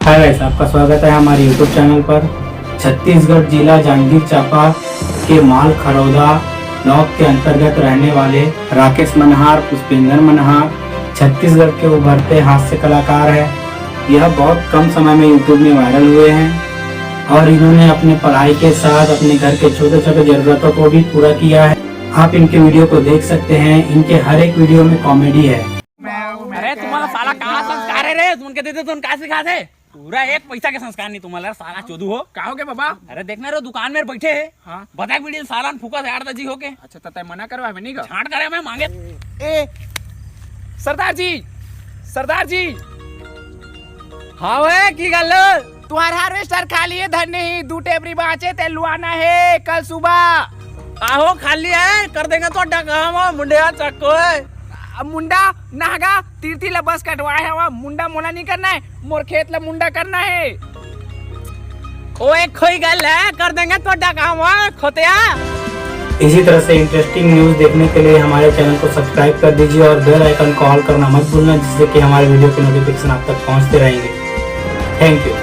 Hi guys, आपका स्वागत है हमारे यूट्यूब चैनल पर। छत्तीसगढ़ जिला जांजगीर चांपा के माल खरौदा ब्लॉक के अंतर्गत रहने वाले राकेश मनहार, पुष्पेंद्र मनहार छत्तीसगढ़ के उभरते हास्य कलाकार है। यह बहुत कम समय में यूट्यूब में वायरल हुए हैं और इन्होंने अपने पढ़ाई के साथ अपने घर के छोटे छोटे जरूरतों को भी पूरा किया है। आप इनके वीडियो को देख सकते हैं। इनके हर एक वीडियो में कॉमेडी है। अरे तुम्हाला साला कहा संस्कार है रे? तुमके देते तुम काय सिखाते? पूरा एक पैसा के संस्कार नहीं तुम्हाला साला चोदू हो। का हो गया बाबा? अरे देखना रे दुकान में बैठे है। हाँ। बताए वीडियो साला फूका से 8 जी हो के अच्छा तय मना करवा नहीं का छाट करे मैं मांगे। ए सरदार जी हाँ वे की गल तुम्हारे हार्वेस्टर खाली है, धन्य ही 2 टेबरी बाचे ते लुआना है कल सुबह। आहो खाली है कर देंगे तो अड्डा काम मुंडे चक्को है। मुंडा नागा तीर्थी ला बस कटवाया है वहाँ। मुंडा मोला नहीं करना है, मोर खेत ला मुंडा करना है। ओए कोई गल है कर देंगे तो अड्डा काम खोतिया। इसी तरह से इंटरेस्टिंग न्यूज देखने के लिए हमारे चैनल को सब्सक्राइब कर दीजिए और बेल आइकन को ऑल करना मत भूलना, जिससे कि हमारे वीडियो के नोटिफिकेशन आप तक पहुंचते रहेंगे। Thank you.